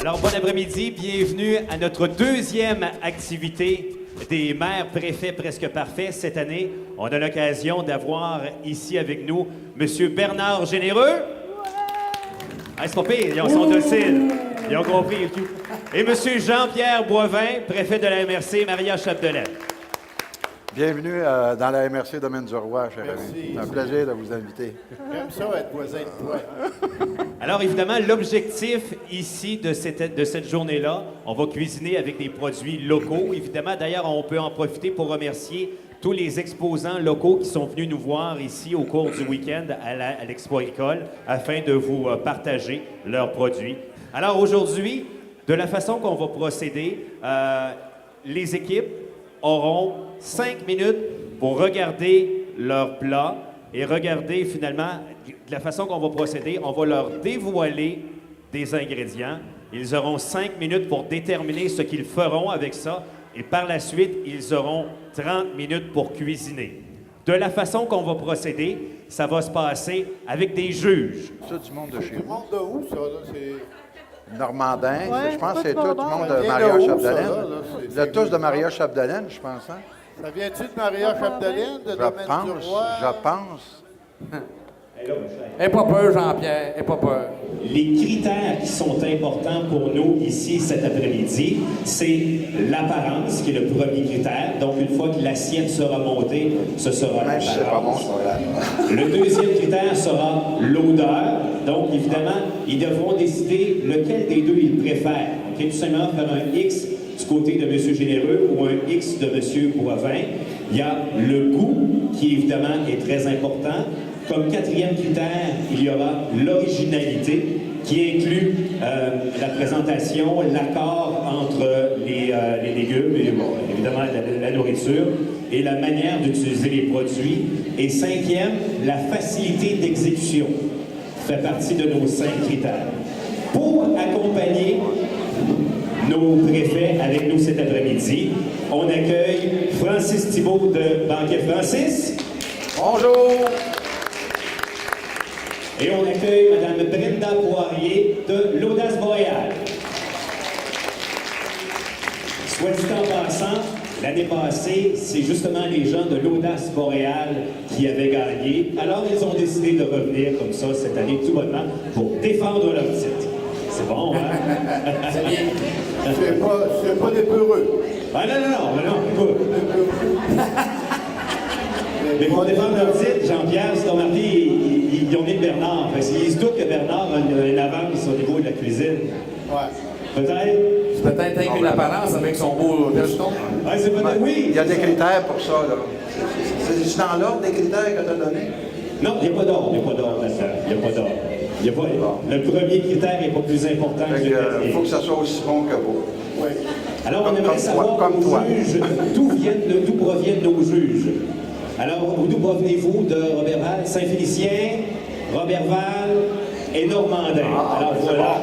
Alors, bon après-midi, bienvenue à notre deuxième activité des maires préfets presque parfaits. Cette année, on a l'occasion d'avoir ici avec nous M. Bernard Généreux. Ah, c'est pas pire, ils sont dociles. Ils ont compris et tout. Et M. Jean-Pierre Boivin, préfet de la MRC, Maria Chapdelaine. Bienvenue dans la MRC Domaine du Roi, cher ami. C'est un plaisir de vous inviter. J'aime ça, être voisin de toi. Alors, évidemment, l'objectif ici de cette journée-là, on va cuisiner avec des produits locaux. Évidemment, d'ailleurs, on peut en profiter pour remercier tous les exposants locaux qui sont venus nous voir ici au cours du week-end à l'Expo Agricole afin de vous partager leurs produits. Alors, aujourd'hui, de la façon qu'on va procéder, les équipes auront 5 minutes pour regarder leur plat et regarder finalement de la façon qu'on va procéder. On va leur dévoiler des ingrédients. Ils auront 5 minutes pour déterminer ce qu'ils feront avec ça et par la suite, ils auront 30 minutes pour cuisiner. De la façon qu'on va procéder, ça va se passer avec des juges. C'est du monde de chez Du vous. monde de où, ça? Là? C'est... Normandin, Ouais, je pense que pas c'est de tout du Bordeaux. monde Ça de vient Maria de où, ça, Chapdelaine. là? Vous êtes tous de Maria Chapdelaine, je pense, hein? Ça vient-tu de Maria Chapdelaine, de Domaine du Roi? Je pense. Aie pas peur, Jean-Pierre, aie pas peur. Les critères qui sont importants pour nous ici cet après-midi, c'est l'apparence qui est le premier critère. Donc, une fois que l'assiette sera montée, ce sera Même si c'est pas bon, l'apparence. c'est pas grave. Le deuxième critère sera l'odeur. Donc, évidemment, ils devront décider lequel des deux ils préfèrent. OK? Tout simplement faire un X du côté de M. Généreux ou un X de M. Boivin. Il y a le goût, qui évidemment est très important. Comme quatrième critère, il y aura l'originalité, qui inclut la présentation, l'accord entre les légumes et bon, évidemment la nourriture, et la manière d'utiliser les produits. Et cinquième, la facilité d'exécution fait partie de nos 5 critères. Pour accompagner nos préfets avec nous cet après-midi, on accueille Francis Thibault de Banquet Francis. Bonjour! Et on accueille Mme Brenda Poirier de l'Audace Boréale. Soit dit en passant, l'année passée, c'est justement les gens de l'Audace Boréale qui avaient gagné. Alors, ils ont décidé de revenir comme ça cette année, tout bonnement, pour défendre leur titre. C'est bon, hein? C'est bien. C'est pas des peureux. Ah non, écoute. Mais pour défendre leur titre, Jean-Pierre, c'est remarqué, ils ont mis Bernard. Parce qu'ils se doutent que Bernard a une avance au niveau de la cuisine. Ouais. Peut-être? C'est peut-être avec une apparence avec son beau veston. Ouais, c'est peut-être, oui. Il y a des critères pour ça, là. C'est dans l'ordre des critères que tu as donnés? Non, il n'y a pas d'ordre. Il n'y a pas d'ordre là-dedans. Il n'y a pas d'ordre. Le premier critère n'est pas plus important que le Il dernier. faut que ça soit aussi bon que beau. Oui. Alors, on aimerait comme savoir toi, comme aux toi. juges d'où proviennent nos juges. Alors, d'où provenez-vous de Roberval, Saint-Félicien, Roberval et Normandin? Alors, voilà.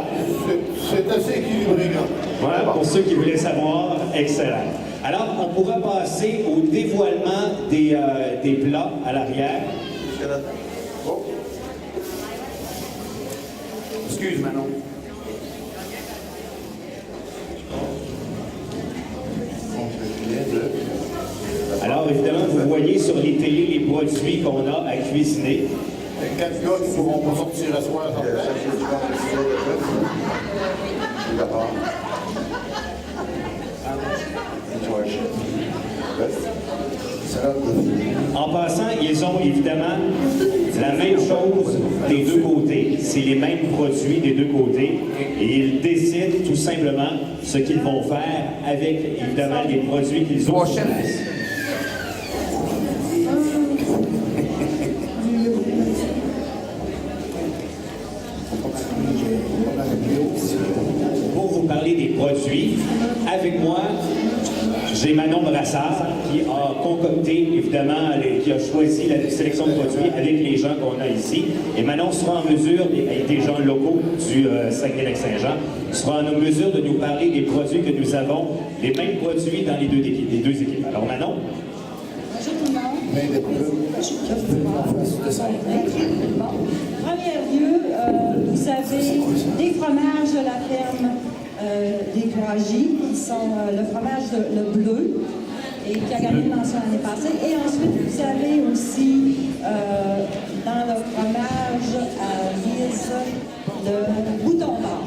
C'est assez équilibré, là. Voilà, pour ceux qui voulaient savoir, excellent. Alors, on pourra passer au dévoilement des plats à l'arrière. Oh. Excuse, Manon. Alors, évidemment, vous voyez sur les télés les produits qu'on a à cuisiner. Les 4 gars qui ne pourront pas sortir à soir. D'accord. En passant, ils ont évidemment la même chose des deux côtés. C'est les mêmes produits des deux côtés. Et ils décident tout simplement ce qu'ils vont faire avec, évidemment, les produits qu'ils ont. Trois sur chefs. place. Pour vous parler des produits, avec moi, j'ai Manon Brassard qui a concocté, évidemment, qui a choisi la sélection de produits avec les gens qu'on a ici. Et Manon sera en mesure, avec des gens locaux du Saguenay-Lac-Saint-Jean, sera en mesure de nous parler des produits que nous avons, les mêmes produits dans les deux équipes. Alors Manon? Bonjour tout le monde. Bon. Premier lieu, vous avez des fromages de la ferme des 3J, qui sont le fromage le bleu, et qui a gagné une mention l'année passée. Et ensuite, vous avez aussi dans le fromage à Vise le bouton d'or.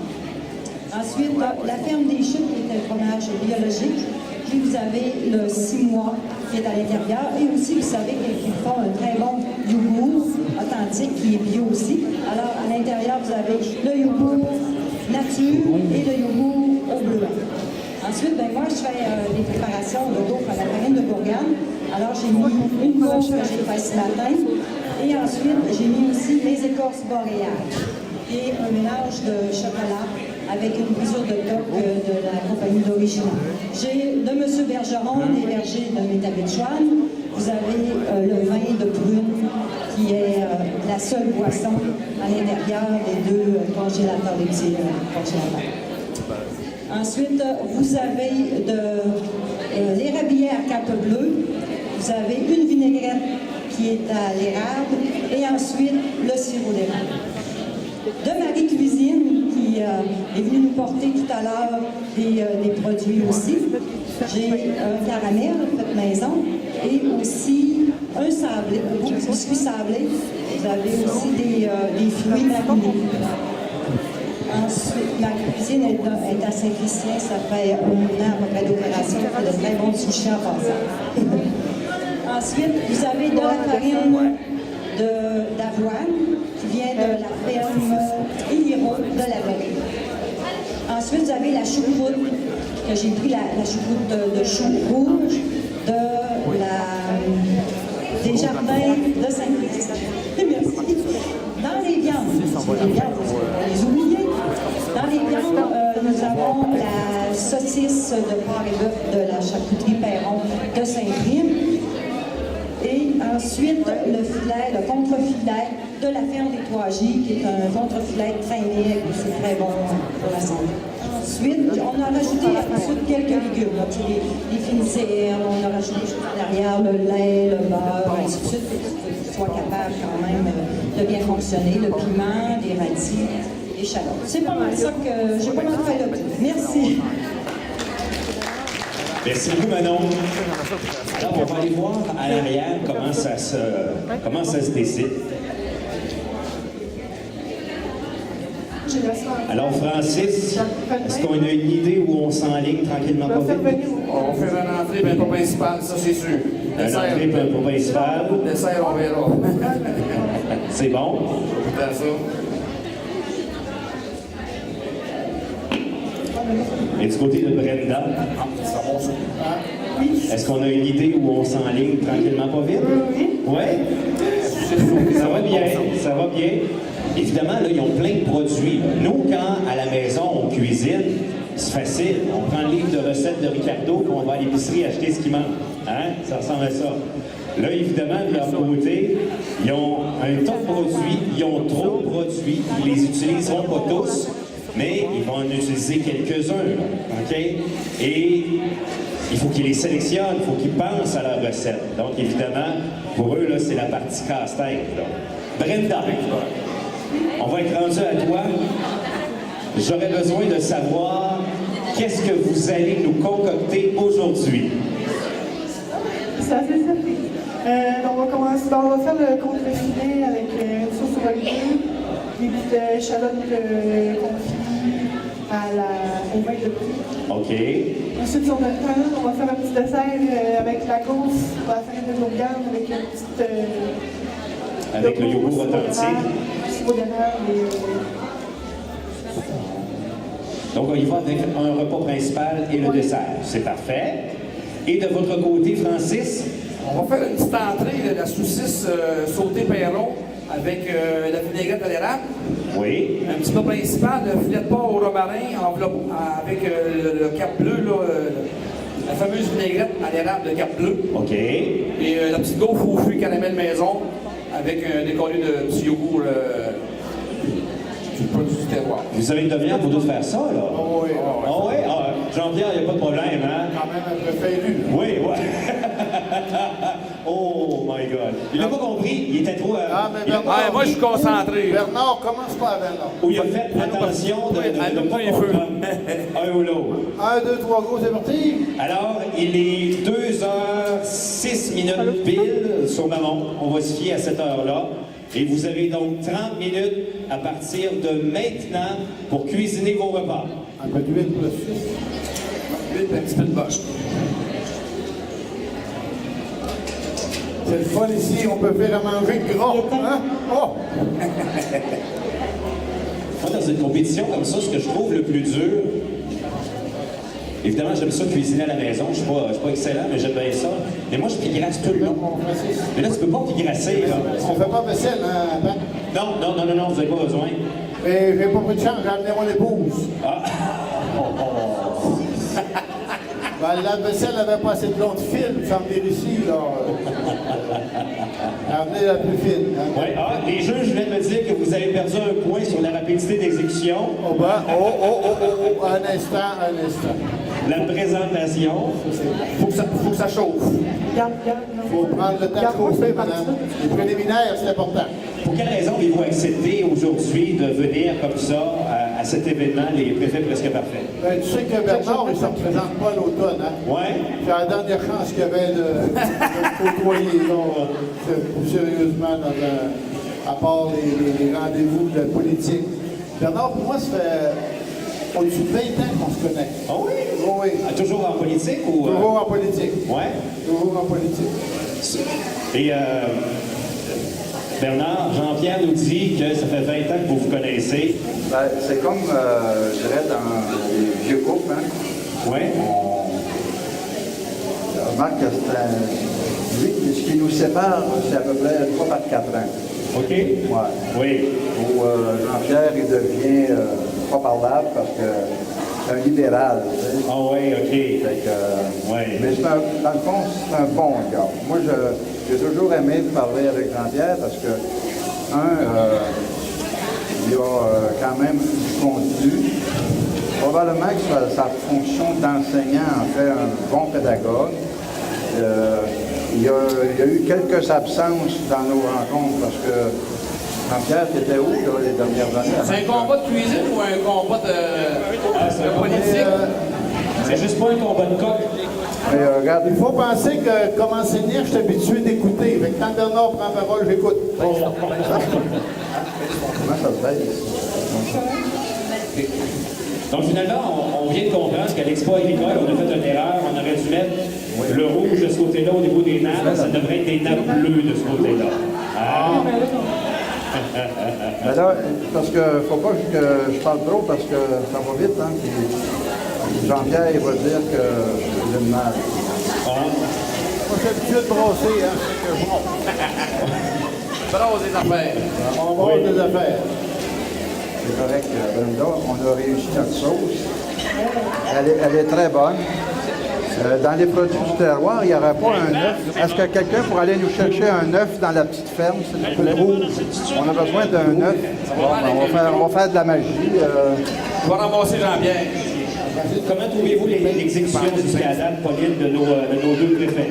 Ensuite, la ferme des Chutes, qui est un fromage biologique. Puis vous avez le 6 mois qui est à l'intérieur. Et aussi, vous savez qu'ils font un très bon yogourt authentique qui est bio aussi. Alors, à l'intérieur, vous avez le yogourt nature et le yogourt au bleuet. Ensuite, ben, moi, je fais des préparations de gaufres à la farine de Bourgogne. Alors, j'ai mis une gaufre que j'ai faite ce matin. Et ensuite, j'ai mis aussi les écorces boréales et un mélange de chocolat avec une brisure de coque de la compagnie d'origine. J'ai de M. Bergeron, des vergers de Métabetchouane. Vous avez le vin de prune, qui est la seule boisson à l'intérieur des deux congélateurs, des petits congélateurs. Ensuite, vous avez l'érabilier à cape bleue. Vous avez une vinaigrette qui est à l'érable et ensuite le sirop d'érable. De Marie Cuisine, qui est venue nous porter tout à l'heure des produits aussi. J'ai un caramel fait maison et aussi un sablé, un biscuit sablé. Vous avez aussi des fruits marinés. Ensuite, ma cuisine est à Saint-Christien. Ça fait 1 an à peu près d'opération. Ça fait de très bons sushis en passant. Ensuite, vous avez de la farine d'avoine qui vient de la ferme Héliro de la Vallée. Ensuite, vous avez la choucroute, que j'ai pris la choucroute de chou rouge des jardins de Saint-Christ. Merci. Dans les viandes, vous pouvez les oublier. Dans les viandes, nous avons la saucisse de porc et bœuf de la charcuterie Perron de Saint-Prime. Et ensuite, le filet, le contre-filet de la ferme des 3J, qui est un contre-filet traîné, qui est très bon pour la santé. Ensuite, on a rajouté ensuite quelques légumes, là, les fines on a rajouté juste derrière le lait, le beurre, ainsi de suite, pour qu'ils soient capables quand même de bien fonctionner, le piment, des radis, des échalotes. C'est pas mal ça que j'ai pas mal fait le tout. Merci. Merci beaucoup, Manon. Alors, on va aller voir à l'arrière comment ça se décide. Alors, Francis, est-ce qu'on a une idée où on s'enligne tranquillement pas vite? On fait un entrée, mais pas principal, ça c'est sûr. Un entrée, mais pas principal. Dessert, on verra. C'est bon? C'est ça. Et du côté de Brenda, est-ce qu'on a une idée où on s'enligne tranquillement pas vite? Oui. Ça va bien, ça va bien. Évidemment, là, ils ont plein de produits. Nous, quand à la maison, on cuisine, c'est facile. On prend le livre de recettes de Ricardo et on va à l'épicerie acheter ce qui manque. Hein? Ça ressemble à ça. Là, évidemment, de leur côté, ils ont un tas de produits, ils ont trop de produits, ils les utiliseront pas tous, mais ils vont en utiliser quelques-uns. OK? Et il faut qu'ils les sélectionnent, il faut qu'ils pensent à leur recette. Donc, évidemment, pour eux, là, c'est la partie casse-tête. Brenda, on va être rendu à toi. J'aurais besoin de savoir qu'est-ce que vous allez nous concocter aujourd'hui. C'est assez simple. On va commencer. On va faire le contre-filet avec une sauce au olivier, des petites échalotes confites au vin de prix. OK. Ensuite, si on a le temps, on va faire un petit dessert avec la gaufre, on va faire une Bourgogne avec une petite. Avec le yogourt authentique. Donc, on y va avec un repas principal et le dessert. C'est parfait. Et de votre côté, Francis? On va faire une petite entrée de la saucisse sautée Perron avec la vinaigrette à l'érable. Oui. Un petit plat principal, le filet de porc au romarin avec le cap bleu, là, la fameuse vinaigrette à l'érable de cap bleu. OK. Et la petite gaufre aux fruits caramel maison avec un décoré de petits yogourt du produit du terroir. Vous avez une demi-heure pour nous faire ça, là? Oh oui, Ah oui? Ah, Jean-Pierre, il n'y a pas de problème, hein? quand même un peu fait élu. Oui, oui. Oh my God. Il n'a pas compris, il était trop... Ah, mais il a- Bernard, moi, je suis concentré. Bernard, commence pas à Bernard. Où il a fait attention de ne pas les feux. comprendre un ou l'autre. 1, 2, 3, go, c'est parti. Alors, il est 2h06 pile sur ma montre. On va se fier à cette heure-là. Et vous avez donc 30 minutes à partir de maintenant pour cuisiner vos repas. Un peu d'huile plus 6. Un petit peu de bâche. C'est le fun ici, on peut faire à manger gras. Hein? Oh! Moi, dans une compétition comme ça, ce que je trouve le plus dur, évidemment, j'aime ça cuisiner à la maison. Je suis pas excellent, mais j'aime bien ça. Mais moi, je pigrasse tout le long. Mais là, tu peux pas pigrasser, là. On fait pas vaisselle, hein, Ben? Non, vous n'avez pas besoin. Mais j'ai pas pris de chance, j'ai amené mon épouse. Ah! Ben, la vaisselle n'avait pas assez de long de fil, ça me dire ici, là. Elle a amené la plus fine. Hein? Ouais, les juges viennent me dire que vous avez perdu un point sur la rapidité d'exécution, Oh, ben, un instant. la présentation. Faut que ça chauffe. Garde, Faut prendre le temps de Garde-moi, chauffer, c'est madame. parti. Les préliminaires, c'est important. Pour quelle raison avez-vous accepté aujourd'hui de venir comme ça à cet événement, les préfets presque parfaits? Ben, tu sais que Bernard, il ne se représente pas à l'automne, hein? Ouais? C'est la dernière chance qu'il y avait de côtoyer, là, plus sérieusement, à part les rendez-vous de politique. Bernard, pour moi, ça fait au-dessus de 20 ans qu'on se connaît. Ah oui? Oh, oui. Ah, toujours en politique ou... Toujours en politique. Ouais? Toujours en politique. Et Bernard, Jean-Pierre nous dit que ça fait 20 ans que vous vous connaissez. Ben, c'est comme, je dirais, dans les vieux couples, hein. Ouais? Je remarque que c'est un... Lui, ce qui nous sépare, c'est à peu près 3 par 4 ans. OK? Ouais. Oui. Où Jean-Pierre, il devient pas parlable parce que c'est un libéral, tu sais. Ah oui, OK. Fait que, Ouais. mais dans le fond, c'est un bon gars. Moi, j'ai toujours aimé parler avec Jean-Pierre parce que, il y a quand même du contenu. Probablement que sa fonction d'enseignant en fait un bon pédagogue. Il y a eu quelques absences dans nos rencontres parce que Jean-Pierre, tu étais où là, les dernières années? C'est un combat de cuisine ou un combat de politique? C'est juste pas un combat de coq. Mais regarde, Il faut penser que, comme enseignant, je suis habitué d'écouter. Fait que quand Bernard prend la parole, j'écoute. comment ça se baisse? Donc finalement, on vient de comprendre qu'à l'Expo agricole, on a fait une erreur. On aurait dû mettre le rouge de ce côté-là au niveau des nappes. Ça devrait être des nappes bleues de ce côté-là. Ah. Mais là, parce que faut pas que je parle trop parce que ça va vite, hein. Puis Jean-Pierre, il va dire que j'ai le mal. Ah. Moi, je suis habitué de brasser, hein. Brose des affaires. On brasse des affaires. C'est correct, Brenda, on a réussi notre sauce. Elle est très bonne. Dans les produits du terroir, il n'y aurait pas un œuf. Est-ce que quelqu'un pourrait aller nous chercher un œuf dans la petite ferme, s'il vous plaît? On a besoin d'un œuf. Bon, ben, on va faire de la magie. Je vais ramasser Jean-Pierre. Comment trouvez-vous l'exécution jusqu'à date, Pauline, de nos deux préfets?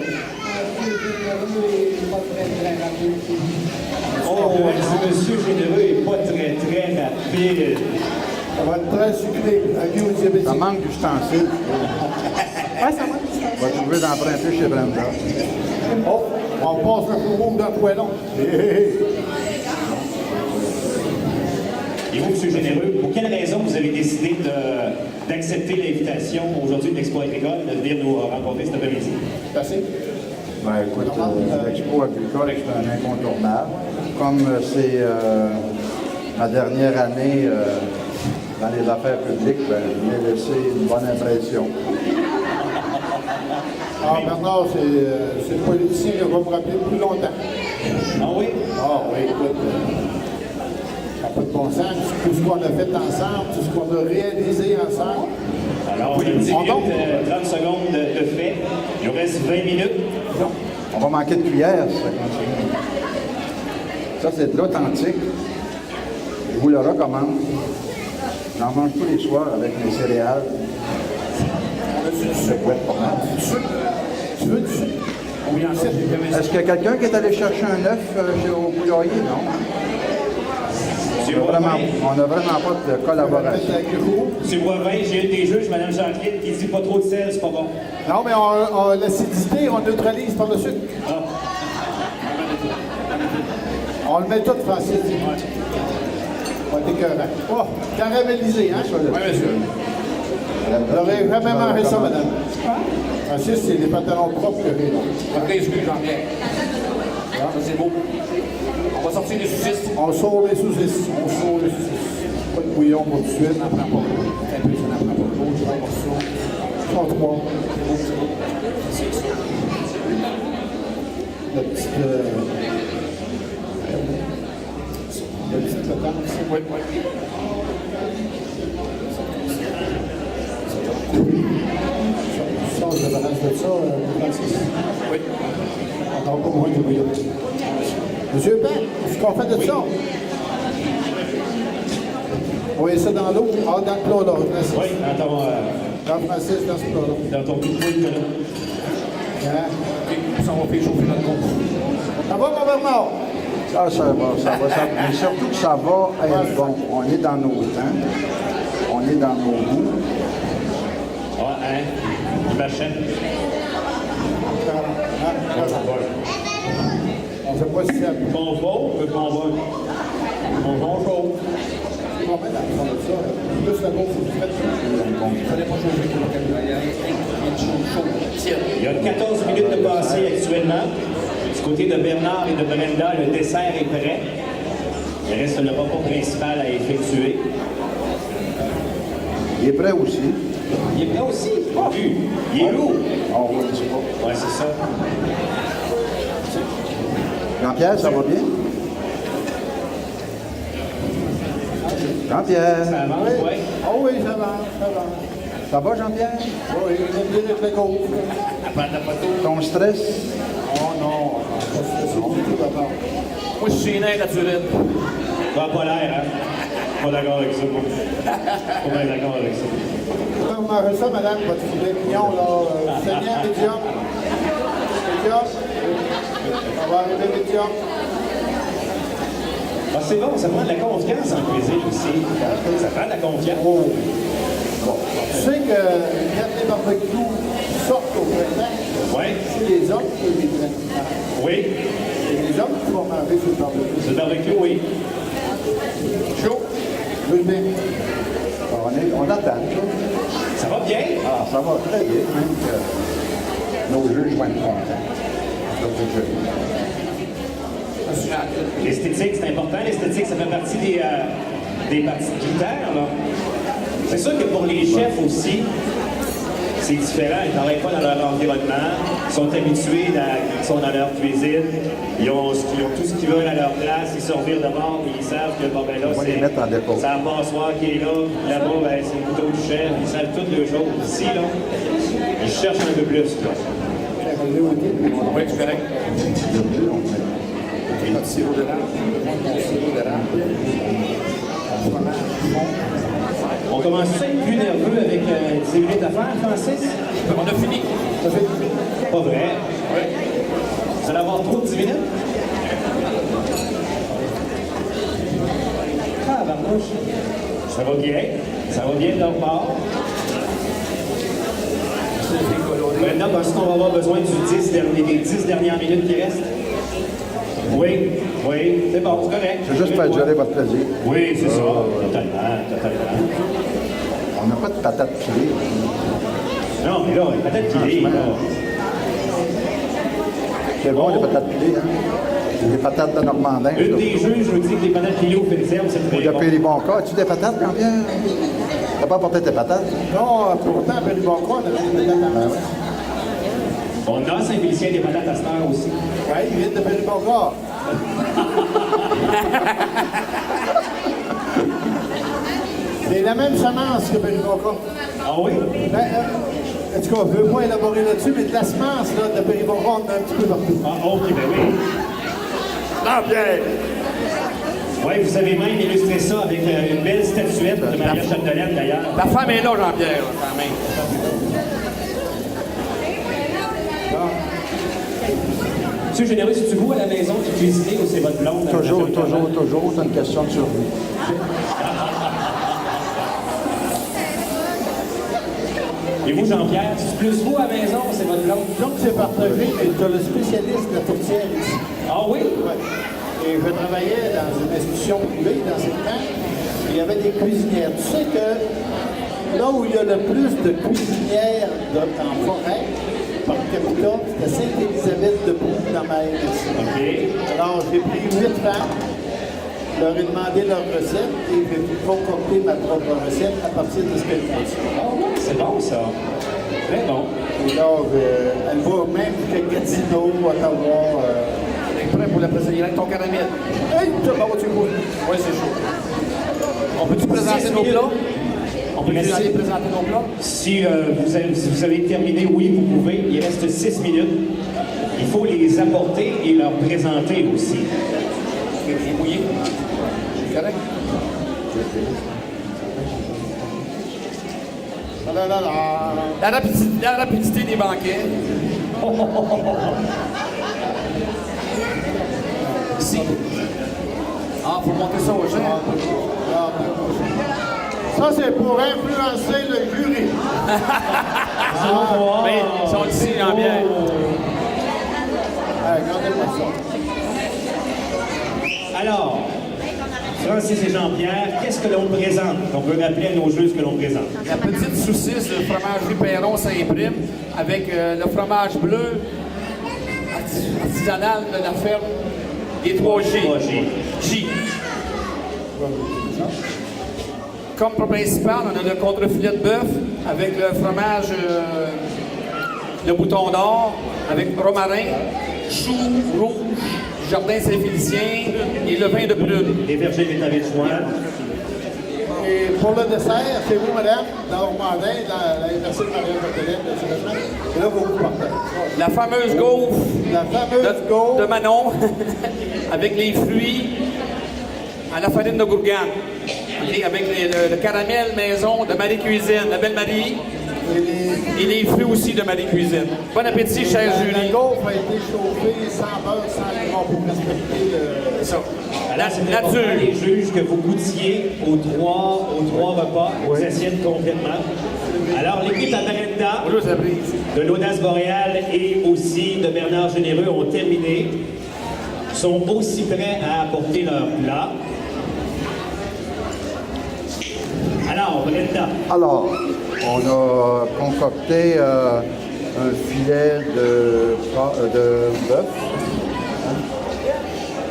Oh, ce monsieur généreux n'est pas très rapide. Ça va être très sucré. Avis aux diabétiques. Ça manque d'ustensiles. Ouais, ça manque du On va trouver d'emprunter chez Brenda. Oh, on passe le fourreau dans le poêlon. Et vous, M. Généreux, pour quelle raison vous avez décidé d'accepter l'invitation aujourd'hui de l'Expo agricole de venir nous rencontrer cet après-midi? C'est assez? Ben, écoute, l'Expo agricole, c'est un incontournable. Comme c'est ma dernière année dans les affaires publiques, ben, je m'ai laissé une bonne impression. Ah, Bernard, c'est le politicien qui va me rappeler plus longtemps. Ah oui? Ah oui, écoute, ça n'a pas de bon sens. Tout ce qu'on a fait ensemble, tout ce qu'on a réalisé ensemble. Alors, il y a 10 minutes, 30 secondes de fait. Il nous reste 20 minutes. On va manquer de cuillères, si ça continue. Ça, c'est de l'authentique. Je vous le recommande. J'en mange tous les soirs avec mes céréales. Ça peut être pas mal. Tu veux du sucre? Oui, en fait, j'ai jamais Est-ce qu'il y a quelqu'un qui est allé chercher un œuf au poulailler? Non. On n'a vraiment pas de collaboration. C'est Boivin, j'ai une des juges, Mme Jacqueline, qui dit pas trop de sel, c'est pas bon. Non, mais l'acidité, on neutralise par le sucre. On le met tout, Francis. On est écœurant. Oh, caramélisé, hein? Oui, monsieur. Vous n'aurez jamais mangé ça, madame. Francis, c'est des pantalons propres que j'ai. Après, excuse, Jean-Pierre. Ça, c'est beau. On va sortir les saucisses. On sort les saucisses. On sort les saucisses. Pas de bouillon pour tout de suite. Ça n'en prend pas. Un peu, ça n'en prend pas. L'autre, 3 morceaux. 33. La petite... la petite patente. Oui, oui. Ça, je balance de ça, Francis. Oui. On n'aura pas besoin de bouillon. Monsieur Ben, est-ce qu'on fait de ça? On met ça dans l'eau? Ah, dans le plat là, Francis. Oui, Dans Francis, dans ce plat-là. dans ton petit poule, là. Hein? OK, ça va faire chauffer notre groupe. Ça va, mon Bernard? Ça va. Mais surtout que ça va être bon. On est dans nos temps. On est dans nos goûts. Ah, hein? Machin. On ne sait pas si c'est Bon veau, bon veau. Bon veau. bon, mais dans le fond de ça, plus la bouffe, vous faites. Il ne fallait pas chauffer pour le caméra. Il y a 14 minutes de passé actuellement. Du côté de Bernard et de Brenda, le dessert est prêt. Il reste le repas principal à effectuer. Il est prêt aussi. Il est prêt aussi. Il est lourd. On ne le dit pas. Ouais, c'est ça. Jean-Pierre, ça va bien? Jean-Pierre. Ça avance, oui. Ah oui, ça va, ça va. Ça va, Jean-Pierre? Oui, j'aime bien être gauche. Ton stress? Oh non, c'est du tout d'abord. Moi, je suis né naturel. Pas l'air, hein? Pas d'accord avec ça, moi. Pas bien d'accord avec ça. Comment vous mangez ça, madame, votre filet mignon, là? Saignant, médium? Médium? On va arriver médium. Ah, c'est bon, ça prend de la confiance en cuisine aussi. Ça prend de la confiance. Tu sais que quand les barbecues sortent au printemps, Oui. c'est les hommes qui les prennent. Oui. C'est les hommes qui vont manger sur le barbecue. C'est le barbecue, oui. Chaud? Le bien. On attend. Ça va bien? Ah, ça va très bien, même que nos juges vont être contents. L'esthétique, c'est important. L'esthétique, ça fait partie des parties de critères, là. C'est sûr que pour les chefs aussi, c'est différent. Ils ne travaillent pas dans leur environnement. Ils sont habitués, ils sont dans leur cuisine. Ils ont tout ce qu'ils veulent à leur place. Ils se revirent de bord et ils savent que bon, ben là, On va les mettre en dépôt. c'est la passoire qui est là. Là-bas, ben, c'est le couteau du chef. Ils savent toutes les choses. Ici, là, ils cherchent un peu plus. Là. Oui, c'est correct. Notre sirop d'érable. Notre sirop d'érable. On commence à être plus nerveux avec 10 minutes à faire, Francis? On a fini. Pas vrai. Oui. Vous allez avoir trop de 10 minutes? Ah, barnouche. Ça va bien. Ça va bien de leur part. Maintenant, parce qu'on va avoir besoin des 10 dernières minutes qui restent. Oui, c'est bon, c'est correct. C'est juste pour gérer votre plaisir. Oui, c'est ça. Totalement. On n'a pas de patates pilées. Non, mais là, peut-être qu'il est, là. C'est bon, les patates pilées, hein? C'est des patates de Normandin. Une des juges nous dit que les patates pilées au Péricerne, c'est Ou très de bon. Péribonca. As-tu des patates, Jean-Pierre? T'as pas apporté tes patates? Non, pourtant, à Péribonca, on a des patates à main. On a à Saint-Félicien des patates à cette heure aussi. Oui, ils viennent de Péribonca. C'est la même semence que Péribonca. Ah oui? Ben, en tout cas, je ne veux pas élaborer là-dessus, mais de la semence là, de Péribonca, on en a un petit peu partout. Ah, ok, ben oui. Jean-Pierre! Oui, vous avez même illustré ça avec une belle statuette de Maria Chapdelaine, d'ailleurs. La femme est là, Jean-Pierre. La femme est. Monsieur Généreux, c'est-tu vous à la maison qui cuisinez ou c'est votre blonde? Toujours, c'est une question de survie. Et vous, Jean-Pierre, c'est plus vous à la maison ou c'est votre blonde? Donc, c'est partagé, mais tu as le spécialiste de la tourtière ici. Ah oui? Ouais. Et je travaillais dans une institution privée, dans cette temps, il y avait des cuisinières. Tu sais que là où il y a le plus de cuisinières en forêt, par capita, c'était Sainte-Élisabeth-de-Brie dans ma RSI. OK. Alors, j'ai pris 8 femmes, leur ai demandé leur recette et j'ai concocté ma propre recette à partir de ce qu'elles font. C'est bon, ça. Très bon. Et là, elle va même jusqu'à Gatineau, Ottawa. T'es prêt pour la présenter avec ton caramel? Hey, tu vas tu vois. Oui, c'est chaud. On peut-tu présenter nos plats? On peut Merci. aller présenter nos plats? Si vous avez terminé, oui, vous pouvez. Il reste 6 minutes. Il faut les apporter et leur présenter aussi. J'ai mouillé. C'est correct? La rapidité des banquets. Ici. Ah, faut monter ça aux gens. Ça, c'est pour influencer le jury. Mais ils sont ici en bière. Regardez-moi ça. Alors, Francis et Jean-Pierre, qu'est-ce que l'on présente? On peut rappeler à nos jeux ce que l'on présente. La petite saucisse de fromagerie Perron Saint-Prime avec le fromage bleu artisanal de la ferme des 3G. 3G. J. Comme principal, on a le contre-filet de bœuf avec le fromage, le bouton d'or, avec romarin, chou rouge, jardin Saint-Félicien et le vin de prune. Les vergers métavichois. Et pour le dessert, c'est vous, madame, dans Normandin, dans la université de Marie-Antoinette de Tirement. Et là, vous partez. La fameuse gaufre La fameuse gaufre. de Manon avec les fruits à la farine de Gourgane. Et avec le caramel maison de Marie Cuisine, la belle Marie. Et les fruits aussi de Marie Cuisine. Bon appétit, cher La jury. gaufre a été chauffée sans beurre, sans gras pour respecter le... C'est ça. Là, c'est important, Nature. les juges, que vous goûtiez aux trois repas, aux assiettes complètement. Alors, l'équipe à Brenda, Bonjour, ça brise. de l'Audace Boréale et aussi de Bernard Généreux ont terminé, sont aussi prêts à apporter leur plat. Alors, Brenda, Alors, on a concocté un filet de bœuf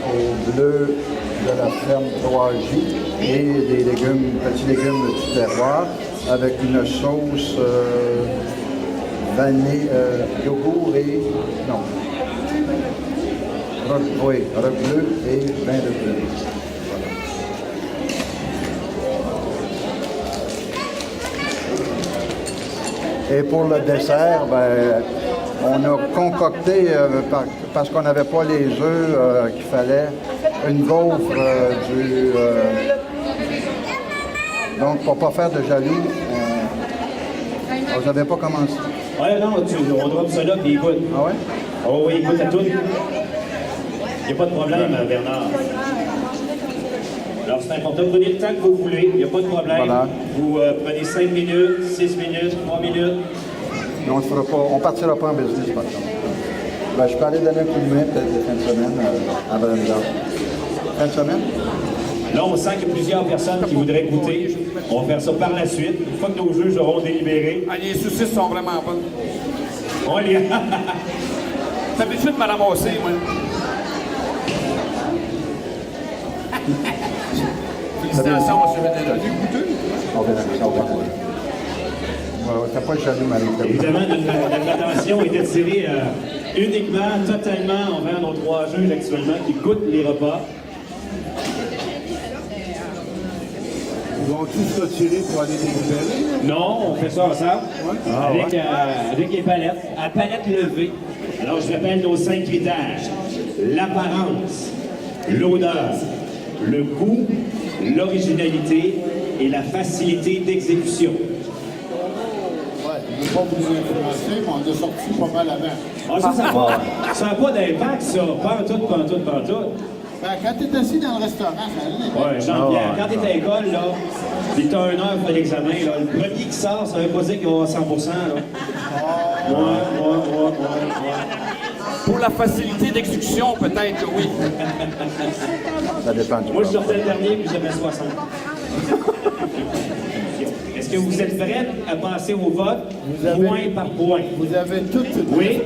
au bleu de la ferme 3J et des légumes, petits légumes du terroir avec une sauce vanille, yogourt et... non. Oui, roc bleu et vin de bleu. Et pour le dessert, ben, on a concocté, parce qu'on n'avait pas les œufs qu'il fallait, une gaufre donc, pour ne pas faire de jaloux, on n'avait pas commencé. ouais, non, on drop ça là, puis écoute. Ah ouais? Oh oui, écoute à tout. Il n'y a pas de problème, Bernard. Alors, c'est important. Prenez le temps que vous voulez. Il n'y a pas de problème. Voilà. Vous prenez 5 minutes, 6 minutes, 3 minutes. Mais on ne partira pas en business, par contre. Ben, je peux aller donner un coup de main, peut-être, des fins de semaine à Brenda. Fin de semaine? Là, on sent qu'il y a plusieurs personnes qui voudraient goûter. On va faire ça par la suite. Une fois que nos juges auront délibéré, Ah, les saucisses sont vraiment bonnes. on les... T'as habitué de me ramasser, moi. Félicitations, M. Vénéla. On verra ça, on va voir. Ouais, t'as pas le jaloux, Marie. Évidemment, notre attention est attirée uniquement, totalement envers nos 3 juges actuellement qui goûtent les repas. Ils vont tous retirer pour aller délibérer. Non, on fait ça ensemble. Ah, avec, ouais. avec les palettes. À palette levée. Alors, je rappelle nos 5 critères. L'apparence, l'odeur, le goût, l'originalité et la facilité d'exécution. Ouais. pas voulu influencer, mais on a sorti pas mal avant. Ah, ça n'a pas d'impact, ça. Pas en tout, pas en tout, pas en tout. Ben, quand tu es assis dans le restaurant, ça a un impact. Ouais, Jean-Pierre, quand t'es à l'école, là, pis t'as 1 heure pour l'examen, là, le premier qui sort, ça veut pas dire qu'il va avoir 100 là. Ouais. Pour la facilité d'exécution, peut-être que oui. Ça dépend du Moi, je corps. sortais le dernier, puis j'avais 60. Est-ce que vous êtes prêts à passer au vote, Vous avez- point par point? Vous avez tout. Oui?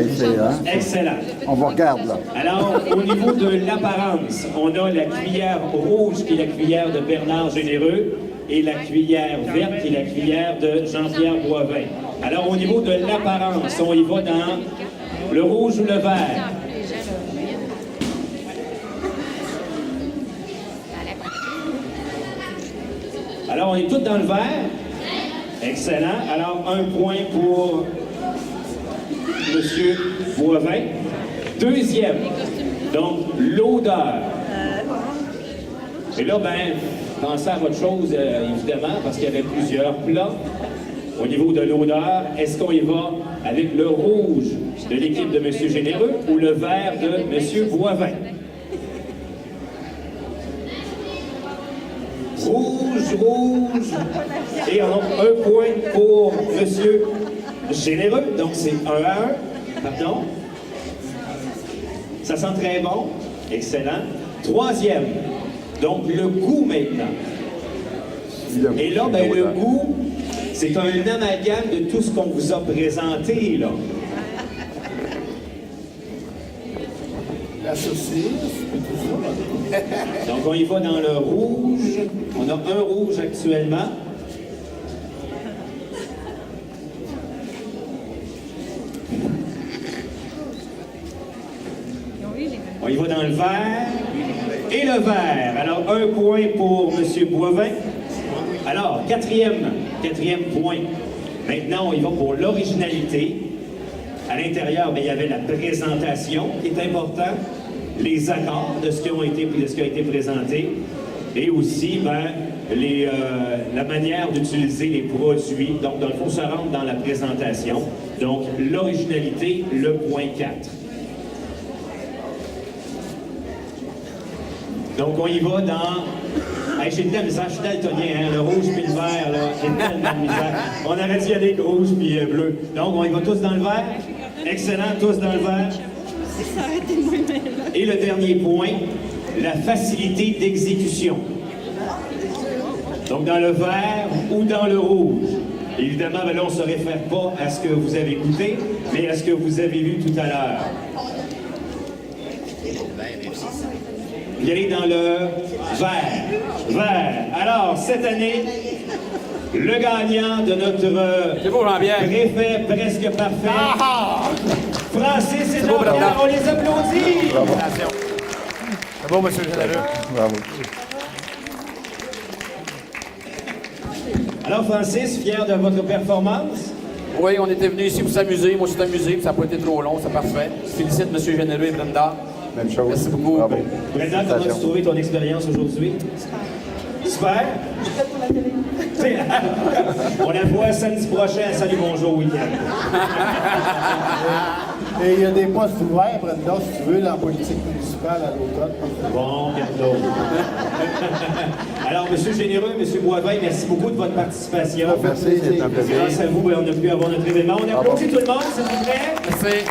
Excellent. Excellent. On vous regarde, là. Alors, au niveau de l'apparence, on a la cuillère rouge qui est la cuillère de Bernard Généreux et la cuillère verte qui est la cuillère de Jean-Pierre Boivin. Alors, au niveau de l'apparence, on y va dans le rouge ou le vert. Alors, on est tous dans le vert. Excellent. Alors, 1 point pour M. Boivin. Deuxième, donc l'odeur. Et là, ben, pensez à votre chose, évidemment, parce qu'il y avait plusieurs plats. Au niveau de l'odeur, est-ce qu'on y va avec le rouge de l'équipe de M. Généreux ou le vert de M. Boivin? Rouge. Et on a 1 point pour M. Généreux. Donc, c'est 1 à 1. Pardon. Ça sent très bon. Excellent. Troisième. Donc, le goût maintenant. Et là, ben, le goût, c'est un amalgame de tout ce qu'on vous a présenté, là. La saucisse, et tout ça. Donc, on y va dans le rouge. On a un rouge actuellement. On y va dans le vert et le vert. Alors, 1 point pour M. Boivin. Alors, quatrième point. Maintenant, on y va pour l'originalité. À l'intérieur, bien, il y avait la présentation qui est important, les accords de ce qui a été présenté, et aussi ben, la manière d'utiliser les produits. Donc, dans le fond, ça rentre dans la présentation. Donc, l'originalité, le point 4. Donc, on y va dans... Hey, j'ai de la misère, je suis daltonien, hein? Le rouge puis le vert, là, j'ai tellement de misère. On aurait dû y aller rouge puis bleu. Donc, on y va tous dans le vert. Excellent, tous dans le vert. Et le dernier point, la facilité d'exécution. Donc, dans le vert ou dans le rouge. Évidemment, ben là, on ne se réfère pas à ce que vous avez goûté, mais à ce que vous avez vu tout à l'heure. Vous allez dans le vert. Alors, cette année, le gagnant de notre C'est beau, Jean-Pierre. préfet presque parfait, Francis et beau, Jean-Pierre, Bernard. on les applaudit! Félicitations. C'est bon, monsieur Généreux. Bravo. Alors, Francis, fier de votre performance? Oui, on était venus ici pour s'amuser. Moi, je suis amusé, puis ça n'a pas été trop long, c'est parfait. Je félicite monsieur Généreux et Brenda. Même chose. Merci beaucoup. Bravo. Brenda, comment tu trouvais ton expérience aujourd'hui? Super! Pour la télé. T'sais, on la voit samedi prochain à Salut Bonjour Week-end. Et il y a des postes ouverts, Brenda, si tu veux, dans la politique municipale à l'automne. Bon, bientôt. Alors, M. Généreux, M. Boivin, merci beaucoup de votre participation. Merci, c'est un plaisir. Grâce à vous, ben, on a pu avoir notre événement. On applaudit tout le monde, s'il vous plaît. Merci.